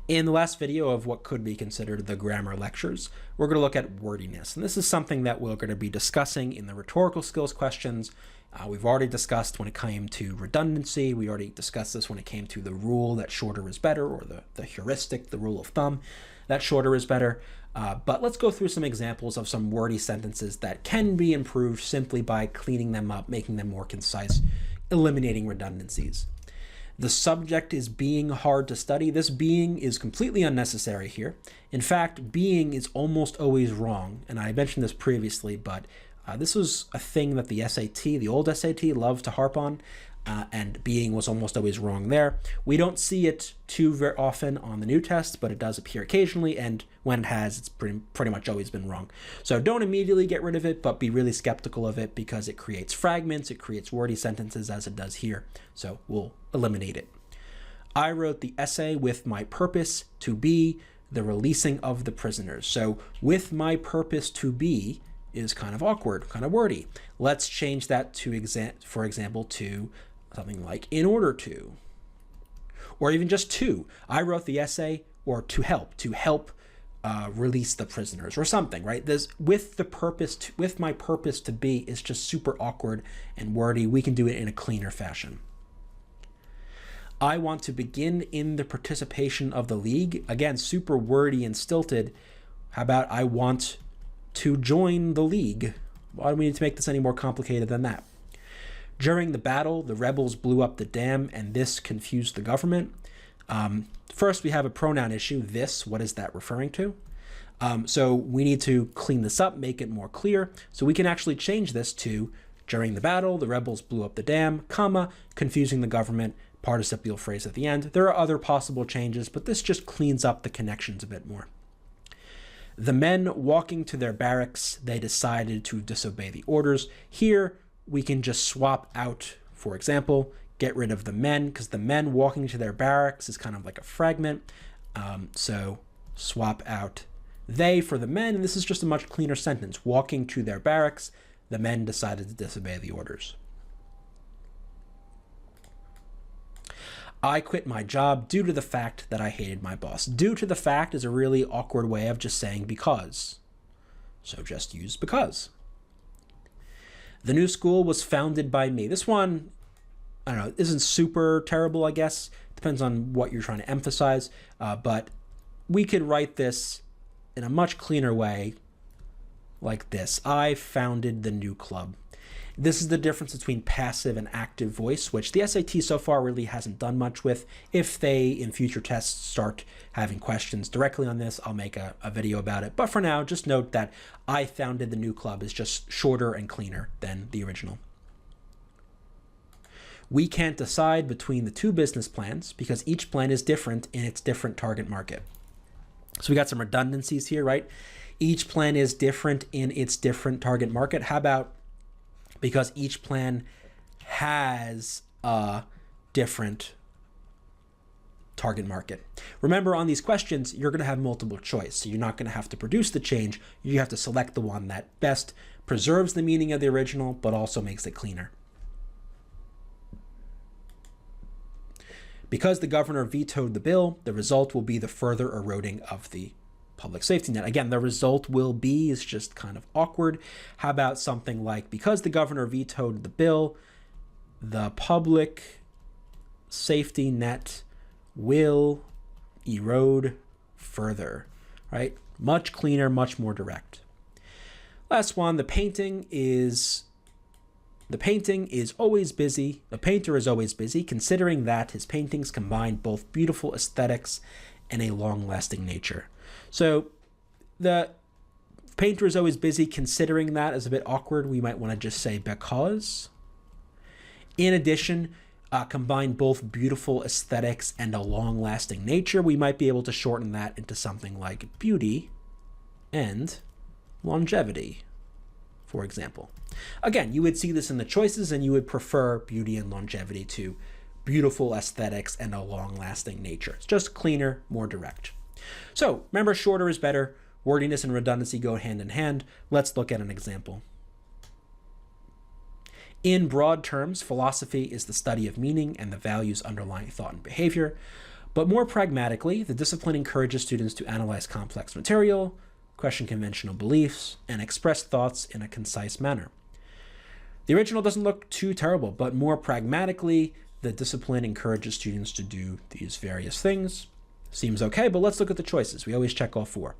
In the last video of what could be considered the grammar lectures, we're going to look at wordiness. And this is something that we're going to be discussing in the rhetorical skills questions. We've already discussed when it came to redundancy. We already discussed this when it came to the rule that shorter is better, or the heuristic, the rule of thumb, that shorter is better. But let's go through some examples of some wordy sentences that can be improved simply by cleaning them up, making them more concise, eliminating redundancies. The subject is being hard to study. This being is completely unnecessary here. In fact, being is almost always wrong. And I mentioned this previously, but this was a thing that the SAT, the old SAT, loved to harp on, and being was almost always wrong there. We don't see it too very often on the new test, but it does appear occasionally, and when it has, it's pretty much always been wrong. So don't immediately get rid of it, but be really skeptical of it because it creates fragments, it creates wordy sentences as it does here. So we'll eliminate it. I wrote the essay with my purpose to be the releasing of the prisoners. So with my purpose to be is kind of awkward, kind of wordy. Let's change that to, for example, to something like in order to, or even just to. I wrote the essay, or to help release the prisoners, or something, right? There's with my purpose to be is just super awkward and wordy. We can do it in a cleaner fashion. I want to begin in the participation of the league. Again, super wordy and stilted. How about I want to join the league? Why do we need to make this any more complicated than that? During the battle, the rebels blew up the dam, and this confused the government. First, we have a pronoun issue. This, what is that referring to? So we need to clean this up, make it more clear. So we can actually change this to during the battle, the rebels blew up the dam, comma, confusing the government, participial phrase at the end. There are other possible changes, but this just cleans up the connections a bit more. The men walking to their barracks, they decided to disobey the orders. Here, we can just swap out, for example, get rid of the men, because the men walking to their barracks is kind of like a fragment. So swap out they for the men, and this is just a much cleaner sentence. Walking to their barracks, the men decided to disobey the orders. I quit my job due to the fact that I hated my boss. Due to the fact is a really awkward way of just saying because. So just use because. The new school was founded by me. This one, I don't know, isn't super terrible, I guess. Depends on what you're trying to emphasize. But we could write this in a much cleaner way like this. I founded the new club. This is the difference between passive and active voice, which the SAT so far really hasn't done much with. If they, in future tests, start having questions directly on this, I'll make a video about it. But for now, just note that I founded the new club is just shorter and cleaner than the original. We can't decide between the two business plans because each plan is different in its different target market. So we got some redundancies here, right? Each plan is different in its different target market. How about because each plan has a different target market? Remember, on these questions, you're going to have multiple choice. So you're not going to have to produce the change. You have to select the one that best preserves the meaning of the original, but also makes it cleaner. Because the governor vetoed the bill, the result will be the further eroding of the public safety net. Again, the result will be is just kind of awkward. How about something like, because the governor vetoed the bill, the public safety net will erode further, right? Much cleaner, much more direct. Last one, the painter is always busy. The painter is always busy, considering that his paintings combine both beautiful aesthetics and a long-lasting nature. So the painter is always busy, considering that is a bit awkward. We might want to just say because. In addition, combine both beautiful aesthetics and a long-lasting nature. We might be able to shorten that into something like beauty and longevity, for example. Again, you would see this in the choices and you would prefer beauty and longevity to beautiful aesthetics and a long-lasting nature. It's just cleaner, more direct. So remember, shorter is better. Wordiness and redundancy go hand in hand. Let's look at an example. In broad terms, philosophy is the study of meaning and the values underlying thought and behavior. But more pragmatically, the discipline encourages students to analyze complex material, question conventional beliefs, and express thoughts in a concise manner. The original doesn't look too terrible, but more pragmatically, the discipline encourages students to do these various things. Seems okay, but let's look at the choices. We always check all four.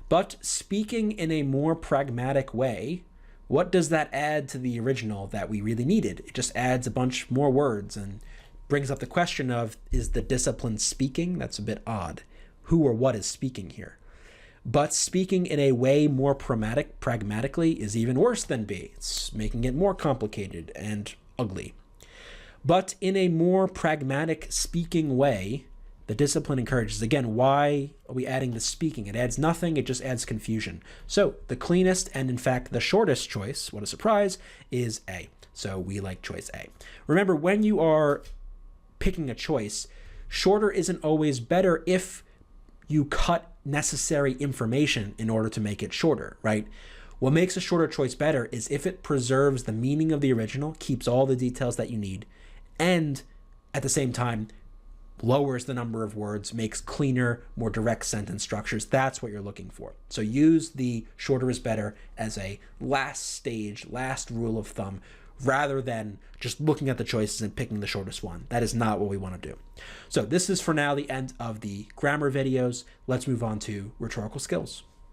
But speaking in a more pragmatic way, what does that add to the original that we really needed? It just adds a bunch more words and brings up the question of, is the discipline speaking? That's a bit odd. Who or what is speaking here? But speaking in a way more pragmatically is even worse than B. It's making it more complicated and ugly. But in a more pragmatic speaking way, the discipline encourages. Again, why are we adding the speaking? It adds nothing, it just adds confusion. So the cleanest and in fact the shortest choice, what a surprise, is A. So we like choice A. Remember, when you are picking a choice, shorter isn't always better if you cut necessary information in order to make it shorter, right? What makes a shorter choice better is if it preserves the meaning of the original, keeps all the details that you need, and at the same time lowers the number of words, makes cleaner, more direct sentence structures. That's what you're looking for. So use the shorter is better as a last stage, last rule of thumb, rather than just looking at the choices and picking the shortest one. That is not what we want to do. So this is for now the end of the grammar videos. Let's move on to rhetorical skills.